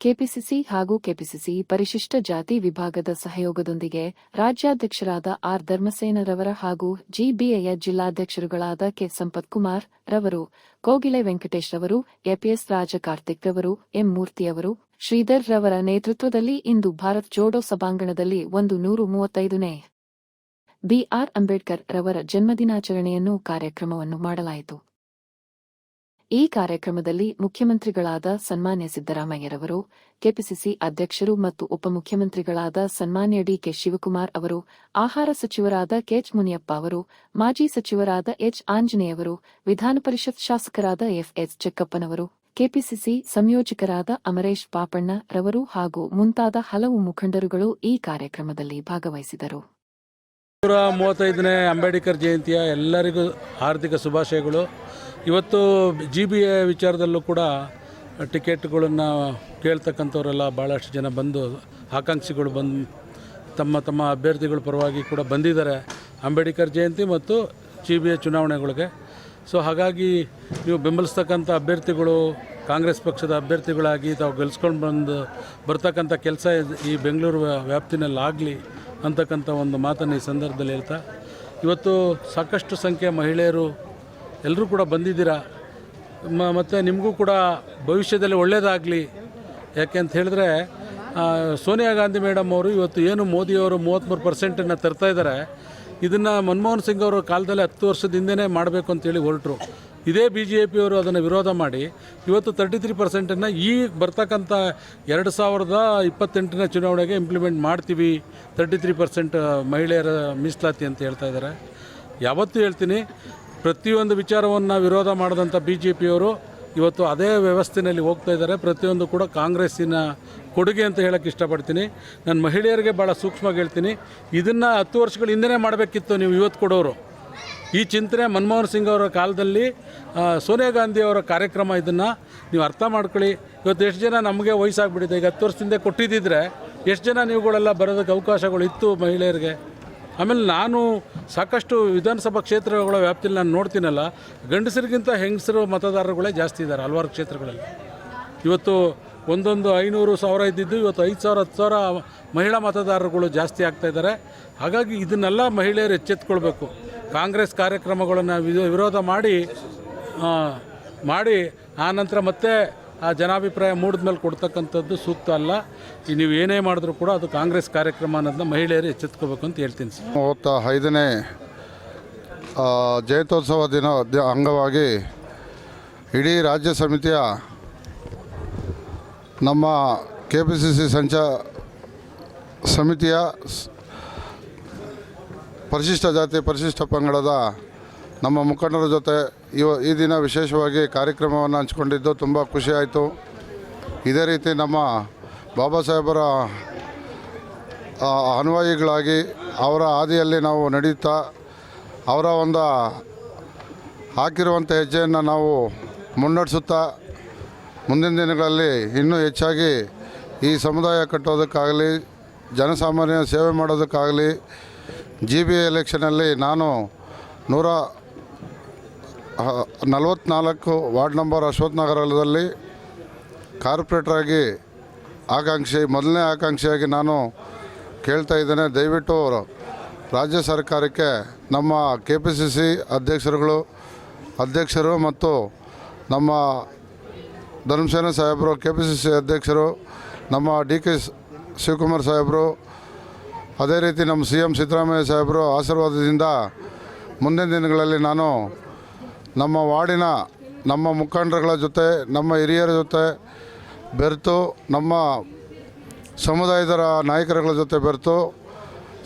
KPCC ಹಾಗೂ KPCC ಪರಿಶಿಷ್ಟ ಜಾತಿ ವಿಭಾಗದ ಸಹಯೋಗದೊಂದಿಗೆ ರಾಜ್ಯಾಧ್ಯಕ್ಷರಾದ ಆರ್ ಧರ್ಮಸೇನರವರ ಹಾಗೂ ಜಿಬಿಎಯ ಜಿಲ್ಲಾಧ್ಯಕ್ಷರುಗಳಾದ ಕೆ ಸಂಪತ್ಕುಮಾರ್ ರವರು, ಕೋಗಿಲೆ ವೆಂಕಟೇಶ್ ರವರು, ಎಪಿಎಸ್ ರಾಜ ಕಾರ್ತಿಕ್ ರವರು, ಎಂ ಮೂರ್ತಿಯವರು, ಶ್ರೀಧರ್ ರವರ ನೇತೃತ್ವದಲ್ಲಿ ಇಂದು ಭಾರತ್ ಜೋಡೋ ಸಭಾಂಗಣದಲ್ಲಿ 135ನೇ ಬಿ.ಆರ್. ಅಂಬೇಡ್ಕರ್ ರವರ ಜನ್ಮದಿನಾಚರಣೆಯನ್ನು ಕಾರ್ಯಕ್ರಮವನ್ನು ಮಾಡಲಾಯಿತು. ಈ ಕಾರ್ಯಕ್ರಮದಲ್ಲಿ ಮುಖ್ಯಮಂತ್ರಿಗಳಾದ ಸನ್ಮಾನ್ಯ ಸಿದ್ದರಾಮಯ್ಯರವರು, ಕೆಪಿಸಿಸಿ ಅಧ್ಯಕ್ಷರು ಮತ್ತು ಉಪಮುಖ್ಯಮಂತ್ರಿಗಳಾದ ಸನ್ಮಾನ್ಯ ಡಿ.ಕೆ. ಶಿವಕುಮಾರ್ ಅವರು, ಆಹಾರ ಸಚಿವರಾದ ಕೆ.ಎಚ್. ಮುನಿಯಪ್ಪ ಅವರು, ಮಾಜಿ ಸಚಿವರಾದ ಎಚ್. ಆಂಜನೇಯವರು, ವಿಧಾನಪರಿಷತ್ ಶಾಸಕರಾದ ಎಫ್.ಎಚ್. ಚೆಕ್ಕಪ್ಪನವರು, ಕೆಪಿಸಿಸಿ ಸಂಯೋಜಕರಾದ ಅಮರೇಶ್ ಪಾಪಣ್ಣ ರವರು ಹಾಗೂ ಮುಂತಾದ ಹಲವು ಮುಖಂಡರುಗಳು ಈ ಕಾರ್ಯಕ್ರಮದಲ್ಲಿ ಭಾಗವಹಿಸಿದರು. 135ನೇ ಅಂಬೇಡ್ಕರ್ ಜಯಂತಿಯ ಎಲ್ಲರಿಗೂ ಹಾರ್ದಿಕ ಶುಭಾಶಯಗಳು. ಇವತ್ತು ಜಿಬಿಎ ವಿಚಾರದಲ್ಲೂ ಕೂಡ ಟಿಕೆಟ್ಗಳನ್ನು ಕೇಳ್ತಕ್ಕಂಥವರೆಲ್ಲ ಭಾಳಷ್ಟು ಜನ ಬಂದು, ಆಕಾಂಕ್ಷಿಗಳು ಬಂದು ತಮ್ಮ ಅಭ್ಯರ್ಥಿಗಳ ಪರವಾಗಿ ಕೂಡ ಬಂದಿದ್ದಾರೆ ಅಂಬೇಡ್ಕರ್ ಜಯಂತಿ ಮತ್ತು ಜಿಬಿಎ ಚುನಾವಣೆಗಳಿಗೆ. ಸೊ ಹಾಗಾಗಿ ನೀವು ಬೆಂಬಲಿಸ್ತಕ್ಕಂಥ ಅಭ್ಯರ್ಥಿಗಳು ಕಾಂಗ್ರೆಸ್ ಪಕ್ಷದ ಅಭ್ಯರ್ಥಿಗಳಾಗಿ ತಾವು ಗೆಲ್ಸ್ಕೊಂಡು ಬರ್ತಕ್ಕಂಥ ಕೆಲಸ ಈ ಬೆಂಗಳೂರು ವ್ಯಾಪ್ತಿನಲ್ಲಾಗಲಿ ಅಂತಕ್ಕಂಥ ಒಂದು ಮಾತನ್ನು ಈ ಸಂದರ್ಭದಲ್ಲಿ ಹೇಳ್ತಾ, ಇವತ್ತು ಸಾಕಷ್ಟು ಸಂಖ್ಯೆಯ ಮಹಿಳೆಯರು ಎಲ್ಲರೂ ಕೂಡ ಬಂದಿದ್ದೀರಾ. ಮತ್ತು ನಿಮಗೂ ಕೂಡ ಭವಿಷ್ಯದಲ್ಲಿ ಒಳ್ಳೆಯದಾಗಲಿ. ಯಾಕೆ ಅಂತ ಹೇಳಿದ್ರೆ ಸೋನಿಯಾ ಗಾಂಧಿ ಮೇಡಮ್ ಅವರು ಇವತ್ತು ಏನು ಮೋದಿಯವರು 33% ತರ್ತಾ ಇದ್ದಾರೆ, ಇದನ್ನು ಮನಮೋಹನ್ ಸಿಂಗ್ ಅವರ ಕಾಲದಲ್ಲಿ 10 ವರ್ಷದ ಹಿಂದೆಯೇ ಮಾಡಬೇಕು ಅಂತೇಳಿ ಹೊರಟರು. ಇದೇ BJPಯವರು ಅದನ್ನು ವಿರೋಧ ಮಾಡಿ ಇವತ್ತು 33% ಈ ಬರ್ತಕ್ಕಂಥ 2028ನೇ ಚುನಾವಣೆಗೆ ಇಂಪ್ಲಿಮೆಂಟ್ ಮಾಡ್ತೀವಿ, 33% ಮಹಿಳೆಯರ ಮೀಸಲಾತಿ ಅಂತ ಹೇಳ್ತಾ ಇದ್ದಾರೆ. ಯಾವತ್ತೂ ಹೇಳ್ತೀನಿ, ಪ್ರತಿಯೊಂದು ವಿಚಾರವನ್ನು ವಿರೋಧ ಮಾಡಿದಂಥ BJPಯವರು ಇವತ್ತು ಅದೇ ವ್ಯವಸ್ಥೆಯಲ್ಲಿ ಹೋಗ್ತಾ ಇದ್ದಾರೆ. ಪ್ರತಿಯೊಂದು ಕೂಡ ಕಾಂಗ್ರೆಸ್ಸಿನ ಕೊಡುಗೆ ಅಂತ ಹೇಳೋಕ್ಕೆ ಇಷ್ಟಪಡ್ತೀನಿ. ನಾನು ಮಹಿಳೆಯರಿಗೆ ಭಾಳ ಸೂಕ್ಷ್ಮವಾಗಿ ಹೇಳ್ತೀನಿ, ಇದನ್ನು 10 ವರ್ಷಗಳ ಹಿಂದೆ ಮಾಡಬೇಕಿತ್ತು ನೀವು ಇವತ್ತು ಕೊಡೋರು. ಈ ಚಿಂತನೆ ಮನಮೋಹನ್ ಸಿಂಗ್ ಅವರ ಕಾಲದಲ್ಲಿ ಸೋನಿಯಾ ಗಾಂಧಿ ಅವರ ಕಾರ್ಯಕ್ರಮ, ಇದನ್ನು ನೀವು ಅರ್ಥ ಮಾಡ್ಕೊಳ್ಳಿ. ಇವತ್ತು ಎಷ್ಟು ಜನ ನಮಗೆ ವಯಸ್ಸಾಗ್ಬಿಟ್ಟಿದೆ, ಈಗ 10 ವರ್ಷದಿಂದ ಕೊಟ್ಟಿದ್ದಿದ್ರೆ ಎಷ್ಟು ಜನ ನೀವುಗಳೆಲ್ಲ ಬರೋದಕ್ಕೆ ಅವಕಾಶಗಳು ಇತ್ತು ಮಹಿಳೆಯರಿಗೆ. ಆಮೇಲೆ ನಾನು ಸಾಕಷ್ಟು ವಿಧಾನಸಭಾ ಕ್ಷೇತ್ರಗಳ ವ್ಯಾಪ್ತಿಯಲ್ಲಿ ನಾನು ನೋಡ್ತೀನಲ್ಲ, ಗಂಡಸರಿಗಿಂತ ಹೆಂಗಸರು ಮತದಾರರುಗಳೇ ಜಾಸ್ತಿ ಇದ್ದಾರೆ ಹಲವಾರು ಕ್ಷೇತ್ರಗಳಲ್ಲಿ. ಇವತ್ತು 500,000 ಇದ್ದಿದ್ದು ಇವತ್ತು 5,000 10,000 ಮಹಿಳಾ ಮತದಾರರುಗಳು ಜಾಸ್ತಿ ಆಗ್ತಾಯಿದ್ದಾರೆ. ಹಾಗಾಗಿ ಇದನ್ನೆಲ್ಲ ಮಹಿಳೆಯರು ಎಚ್ಚೆತ್ಕೊಳ್ಬೇಕು. ಕಾಂಗ್ರೆಸ್ ಕಾರ್ಯಕ್ರಮಗಳನ್ನು ವಿರೋಧ ಮಾಡಿ ಆನಂತರ ಮತ್ತೆ ಆ ಜನಾಭಿಪ್ರಾಯ ಮೂಡಿದ ಮೇಲೆ ಕೊಡ್ತಕ್ಕಂಥದ್ದು ಸೂಕ್ತ ಅಲ್ಲ. ನೀವು ಏನೇ ಮಾಡಿದ್ರೂ ಕೂಡ ಅದು ಕಾಂಗ್ರೆಸ್ ಕಾರ್ಯಕ್ರಮ ಅನ್ನೋದನ್ನ ಮಹಿಳೆಯರು ಎಚ್ಚೆತ್ಕೋಬೇಕು ಅಂತ ಹೇಳ್ತೀನಿ. 35ನೇ ಜಯಂತ್ಯೋತ್ಸವ ದಿನ ಅಂಗವಾಗಿ ಇಡೀ ರಾಜ್ಯ ಸಮಿತಿಯ ನಮ್ಮ ಕೆಪಿಸಿಸಿ ಸಮಿತಿಯ ಪರಿಶಿಷ್ಟ ಜಾತಿ ಪರಿಶಿಷ್ಟ ಪಂಗಡದ ನಮ್ಮ ಮುಖಂಡರ ಜೊತೆ ಈ ದಿನ ವಿಶೇಷವಾಗಿ ಕಾರ್ಯಕ್ರಮವನ್ನು ಹಂಚಿಕೊಂಡಿದ್ದು ತುಂಬ ಖುಷಿಯಾಯಿತು. ಇದೇ ರೀತಿ ನಮ್ಮ ಬಾಬಾ ಸಾಹೇಬರ ಅನುಯಾಯಿಗಳಾಗಿ ಅವರ ಹಾದಿಯಲ್ಲಿ ನಾವು ನಡೆಯುತ್ತಾ ಅವರ ಒಂದು ಹಾಕಿರುವಂಥ ಹೆಜ್ಜೆಯನ್ನು ನಾವು ಮುನ್ನಡೆಸುತ್ತಾ ಮುಂದಿನ ದಿನಗಳಲ್ಲಿ ಇನ್ನೂ ಹೆಚ್ಚಾಗಿ ಈ ಸಮುದಾಯ ಕಟ್ಟೋದಕ್ಕಾಗಲಿ, ಜನಸಾಮಾನ್ಯ ಸೇವೆ ಮಾಡೋದಕ್ಕಾಗಲಿ, GBA ಎಲೆಕ್ಷನಲ್ಲಿ ನಾನು 144 ವಾರ್ಡ್ ನಂಬರ್ ಅಶ್ವಥ್ ನಗರದಲ್ಲಿ ಕಾರ್ಪೊರೇಟ್ರಾಗಿ ಮೊದಲನೇ ಆಕಾಂಕ್ಷಿಯಾಗಿ ನಾನು ಕೇಳ್ತಾ ಇದ್ದೇನೆ. ದಯವಿಟ್ಟು ರಾಜ್ಯ ಸರ್ಕಾರಕ್ಕೆ ನಮ್ಮ KPCC ಅಧ್ಯಕ್ಷರು ಮತ್ತು ನಮ್ಮ ಧರ್ಮಸೇನ ಸಾಹೇಬರು, KPCC ಅಧ್ಯಕ್ಷರು, ನಮ್ಮ ಡಿ.ಕೆ. ಶಿವಕುಮಾರ್ ಸಾಹೇಬರು, ಅದೇ ರೀತಿ ನಮ್ಮ CM ಸಿದ್ದರಾಮಯ್ಯ ಸಾಹೇಬರು ಆಶೀರ್ವಾದದಿಂದ ಮುಂದಿನ ದಿನಗಳಲ್ಲಿ ನಾನು ನಮ್ಮ ವಾರ್ಡಿನ ನಮ್ಮ ಮುಖಂಡರುಗಳ ಜೊತೆ, ನಮ್ಮ ಹಿರಿಯರ ಜೊತೆ ಬೆರೆತು, ನಮ್ಮ ಸಮುದಾಯದ ನಾಯಕರುಗಳ ಜೊತೆ ಬೆರೆತು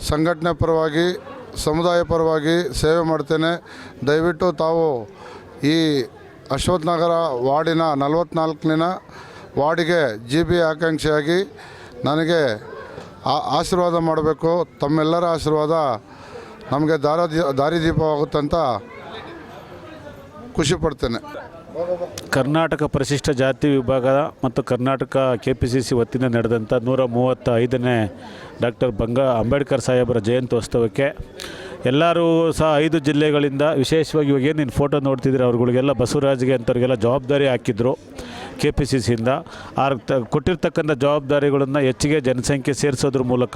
ಸಂಘಟನೆ ಪರವಾಗಿ, ಸಮುದಾಯ ಪರವಾಗಿ ಸೇವೆ ಮಾಡ್ತೇನೆ. ದಯವಿಟ್ಟು ತಾವು ಈ ಅಶ್ವಥ್ ನಗರ ವಾರ್ಡಿನ 44ನೇ ವಾರ್ಡಿಗೆ GBA ಆಕಾಂಕ್ಷಿಯಾಗಿ ನನಗೆ ಆಶೀರ್ವಾದ ಮಾಡಬೇಕು. ತಮ್ಮೆಲ್ಲರ ಆಶೀರ್ವಾದ ನಮಗೆ ದಾರಿದೀಪವಾಗುತ್ತಂತ ಖುಷಿಪಡ್ತೇನೆ. ಕರ್ನಾಟಕ ಪರಿಶಿಷ್ಟ ಜಾತಿ ವಿಭಾಗ ಮತ್ತು ಕರ್ನಾಟಕ KPCC ವತಿಯಿಂದ ನಡೆದಂಥ 135ನೇ ಡಾಕ್ಟರ್ ಅಂಬೇಡ್ಕರ್ ಸಾಹೇಬರ ಜಯಂತ್ಯೋತ್ಸವಕ್ಕೆ ಎಲ್ಲರೂ ಸಹ 5 ಜಿಲ್ಲೆಗಳಿಂದ ವಿಶೇಷವಾಗಿ ಇವಾಗ ಏನು ನೀನು ಫೋಟೋ ನೋಡ್ತಿದ್ರೆ ಅವ್ರುಗಳಿಗೆಲ್ಲ ಬಸವರಾಜ್ಗೆ ಅಂಥವ್ರಿಗೆಲ್ಲ ಜವಾಬ್ದಾರಿ ಹಾಕಿದ್ರು KPCCಯಿಂದ. ಕೊಟ್ಟಿರ್ತಕ್ಕಂಥ ಜವಾಬ್ದಾರಿಗಳನ್ನು ಹೆಚ್ಚಿಗೆ ಜನಸಂಖ್ಯೆ ಸೇರಿಸೋದ್ರ ಮೂಲಕ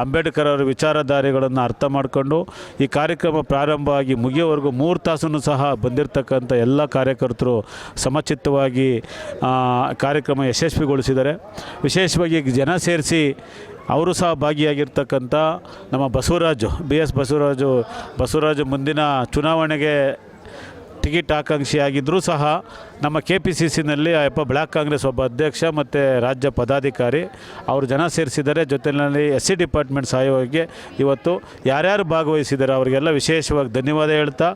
ಅಂಬೇಡ್ಕರ್ ಅವರ ವಿಚಾರಧಾರೆಗಳನ್ನು ಅರ್ಥ ಮಾಡಿಕೊಂಡು ಈ ಕಾರ್ಯಕ್ರಮ ಪ್ರಾರಂಭ ಆಗಿ ಮುಗಿಯೋವರೆಗೂ 3 ತಾಸೂ ಸಹ ಬಂದಿರತಕ್ಕಂಥ ಎಲ್ಲ ಕಾರ್ಯಕರ್ತರು ಸಮಚಿತ್ತವಾಗಿ ಕಾರ್ಯಕ್ರಮ ಯಶಸ್ವಿಗೊಳಿಸಿದ್ದಾರೆ. ವಿಶೇಷವಾಗಿ ಜನ ಸೇರಿಸಿ ಅವರು ಸಹ ಭಾಗಿಯಾಗಿರ್ತಕ್ಕಂಥ ನಮ್ಮ BS ಬಸವರಾಜು ಮುಂದಿನ ಚುನಾವಣೆಗೆ ಟಿಕೆಟ್ ಆಕಾಂಕ್ಷಿಯಾಗಿದ್ದರೂ ಸಹ ನಮ್ಮ KPCCನಲ್ಲಿ ಬ್ಲಾಕ್ ಕಾಂಗ್ರೆಸ್ ಒಬ್ಬ ಅಧ್ಯಕ್ಷ ಮತ್ತು ರಾಜ್ಯ ಪದಾಧಿಕಾರಿ ಅವರು ಜನ ಸೇರಿಸಿದ್ದಾರೆ. ಜೊತೆಯಲ್ಲಿ SC ಡಿಪಾರ್ಟ್ಮೆಂಟ್ ಸಹಯೋಗಿಗೆ ಇವತ್ತು ಯಾರ್ಯಾರು ಭಾಗವಹಿಸಿದ್ದಾರೆ ಅವರಿಗೆಲ್ಲ ವಿಶೇಷವಾಗಿ ಧನ್ಯವಾದ ಹೇಳ್ತಾ,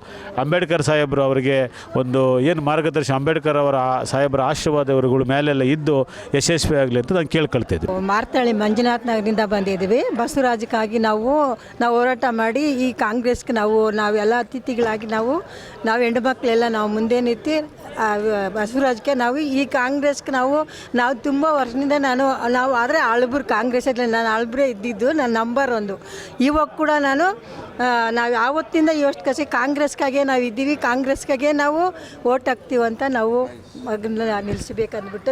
ಅಂಬೇಡ್ಕರ್ ಸಾಹೇಬರು ಅವರಿಗೆ ಒಂದು ಏನು ಮಾರ್ಗದರ್ಶನ, ಅಂಬೇಡ್ಕರ್ ಅವರ ಸಾಹೇಬರ ಆಶೀರ್ವಾದ ಇವರುಗಳ ಮೇಲೆಲ್ಲ ಇದ್ದು ಯಶಸ್ವಿ ಆಗಲಿ ಅಂತ ನಾನು ಕೇಳ್ಕೊಳ್ತಿದ್ದೆ. ಮಾರ್ತಳ್ಳಿ ಮಂಜುನಾಥ್ ನಗರದಿಂದ ಬಂದಿದ್ದೀವಿ. ಬಸವರಾಜಕ್ಕಾಗಿ ನಾವು ಹೋರಾಟ ಮಾಡಿ ಈ ಕಾಂಗ್ರೆಸ್ಗೆ ನಾವೆಲ್ಲ ಅತಿಥಿಗಳಾಗಿ ನಾವು ಹೆಣ್ಣುಮಕ್ಕಳೆಲ್ಲ ನಾವು ಮುಂದೆ ನಿಂತು ಬಸವರಾಜಕ್ಕೆ ನಾವು ಈ ಕಾಂಗ್ರೆಸ್ಗೆ ನಾವು ತುಂಬ ವರ್ಷದಿಂದ ನಾವು ಆದರೆ ಆಳ್ಬೂರು ಕಾಂಗ್ರೆಸ್ಸಲ್ಲಿ ನಾನು ಆಳ್ಬೂರೇ ಇದ್ದಿದ್ದು, ನನ್ನ ನಂಬರ್ 1. ಇವಾಗ ಕೂಡ ನಾವು ಯಾವತ್ತಿಂದ ಎಷ್ಟು ಕಸಿ ಕಾಂಗ್ರೆಸ್ಗಾಗೆ ನಾವು ಇದ್ದೀವಿ, ಕಾಂಗ್ರೆಸ್ಗಾಗೆ ನಾವು ಓಟ್ ಹಾಕ್ತೀವಂತ ನಾವು ನಿಲ್ಲಿಸ್ಬೇಕಂದ್ಬಿಟ್ಟು